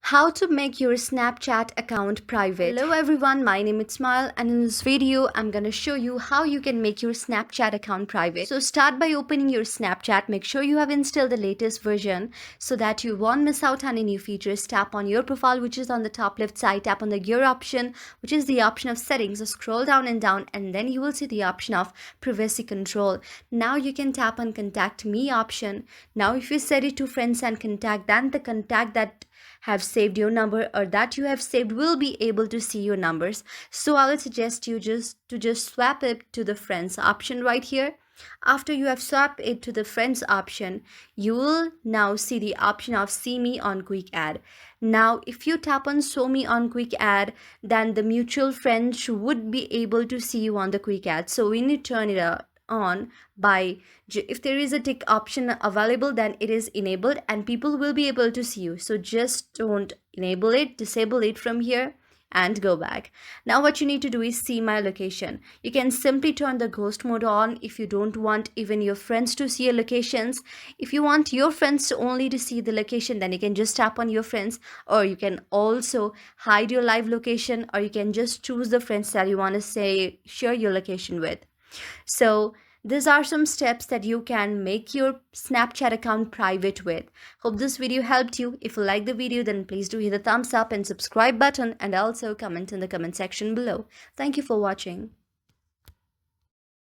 How to make your Snapchat account private. Hello everyone, my name is Smile and in this video I'm gonna show you how you can make your Snapchat account private. So start by opening your Snapchat. Make sure you have installed the latest version so that you won't miss out on any new features. Tap on your profile, which is on the top left side. Tap on the gear option, which is the option of settings. So scroll down and then you will see the option of privacy control. Now you can tap on contact me option. Now if you set it to friends and contact, then the contact that have saved your number or that you have saved will be able to see your numbers. So I will suggest you just swap it to the friends option right here. After you have swapped it to the friends option, you will now see the option of see me on quick add. Now if you tap on show me on quick add, then the mutual friends would be able to see you on the quick add. So we need to turn it on by if there is a tick option available, then it is enabled and people will be able to see you. So just don't enable it, disable it from here and go back. Now what you need to do is see my location. You can simply turn the ghost mode on if you don't want even your friends to see your locations. If you want your friends to only to see the location, then you can just tap on your friends, or you can also hide your live location, or you can just choose the friends that you want to say share your location with. So these are some steps that you can make your Snapchat account private with. Hope this video helped you. If you like the video, then please do hit the thumbs up and subscribe button and also comment in the comment section below. Thank you for watching.